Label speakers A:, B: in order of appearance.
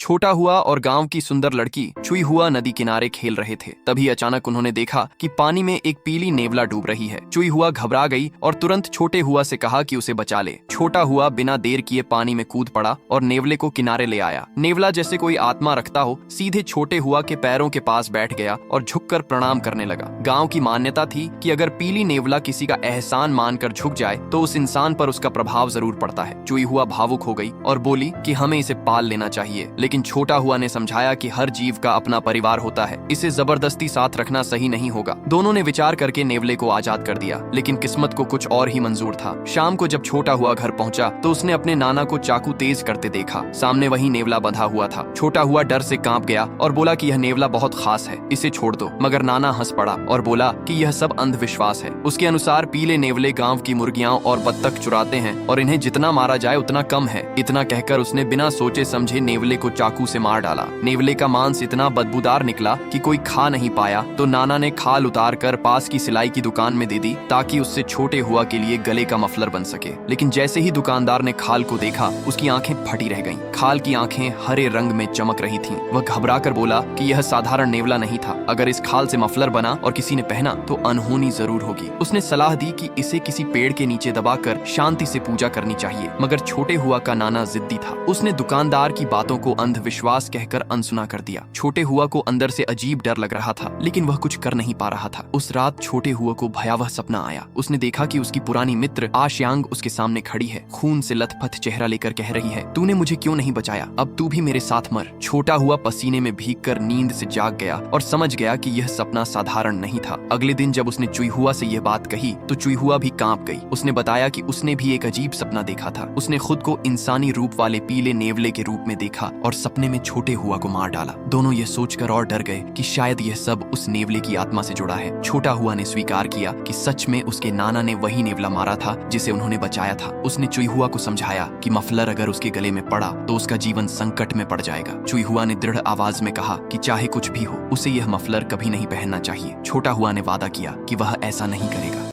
A: छोटा हुआ और गांव की सुंदर लड़की चुई हुआ नदी किनारे खेल रहे थे। तभी अचानक उन्होंने देखा कि पानी में एक पीली नेवला डूब रही है। चुई हुआ घबरा गई और तुरंत छोटे हुआ से कहा कि उसे बचा ले। छोटा हुआ बिना देर किए पानी में कूद पड़ा और नेवले को किनारे ले आया। नेवला जैसे कोई आत्मा रखता हो सीधे छोटे हुआ के पैरों के पास बैठ गया और झुककर प्रणाम करने लगा। गांव की मान्यता थी कि अगर पीली नेवला किसी का एहसान मानकर झुक जाए तो उस इंसान पर उसका प्रभाव जरूर पड़ता है। चुई हुआ भावुक हो गई और बोली कि हमें इसे पाल लेना चाहिए, लेकिन छोटा हुआ ने समझाया कि हर जीव का अपना परिवार होता है, इसे जबरदस्ती साथ रखना सही नहीं होगा। दोनों ने विचार करके नेवले को आजाद कर दिया, लेकिन किस्मत को कुछ और ही मंजूर था। शाम को जब छोटा हुआ घर पहुंचा तो उसने अपने नाना को चाकू तेज करते देखा। सामने वही नेवला बंधा हुआ था। छोटा हुआ डर से कांप गया और बोला कि यह नेवला बहुत खास है, इसे छोड़ दो। मगर नाना हंस पड़ा और बोला कि यह सब अंधविश्वास है। उसके अनुसार पीले नेवले गांव की मुर्गियां और बत्तख चुराते हैं और इन्हें जितना मारा जाए उतना कम है। इतना कहकर उसने बिना सोचे समझे नेवले को चाकू से मार डाला। नेवले का मांस इतना बदबूदार निकला कि कोई खा नहीं पाया, तो नाना ने खाल उतार कर पास की सिलाई की दुकान में दे दी ताकि उससे छोटे हुआ के लिए गले का मफलर बन सके। लेकिन जैसे ही दुकानदार ने खाल को देखा उसकी आंखें फटी रह गईं। खाल की आंखें हरे रंग में चमक रही थीं। वह घबरा कर बोला कि यह साधारण नेवला नहीं था। अगर इस खाल से मफलर बना और किसी ने पहना तो अनहोनी जरूर होगी। उसने सलाह दी कि इसे किसी पेड़ के नीचे दबाकर शांति से पूजा करनी चाहिए। मगर छोटे हुआ का नाना जिद्दी था। उसने दुकानदार की बातों को अंधविश्वास कहकर अनसुना कर दिया। छोटे हुआ को अंदर से अजीब डर लग रहा था, लेकिन वह कुछ कर नहीं पा रहा था। उस रात छोटे हुआ को भयावह सपना आया। उसने देखा कि उसकी पुरानी मित्र आश्यांग उसके सामने खड़ी है, खून से लथपथ चेहरा लेकर कह रही है, तूने मुझे क्यों नहीं बचाया? अब तू भी मेरे साथ मर। छोटा हुआ पसीने में भीगकर नींद से जाग गया और समझ गया कि यह सपना साधारण नहीं था। अगले दिन जब उसने चुई हुआ से यह बात कही तो चुई हुआ भी कांप गई। उसने बताया कि उसने भी एक अजीब सपना देखा था। उसने खुद को इंसानी रूप वाले पीले नेवले के रूप में देखा और सपने में छोटे हुआ को मार डाला। दोनों ये सोचकर और डर गए कि शायद यह सब उस नेवले की आत्मा से जुड़ा है। छोटा हुआ ने स्वीकार किया कि सच में उसके नाना ने वही नेवला मारा था जिसे उन्होंने बचाया था। उसने चुई हुआ को समझाया कि मफलर अगर उसके गले में पड़ा तो उसका जीवन संकट में पड़ जाएगा। चुई हुआ ने दृढ़ आवाज में कहा कि चाहे कुछ भी हो उसे यह मफलर कभी नहीं पहनना चाहिए। छोटा हुआ ने वादा किया कि वह ऐसा नहीं करेगा।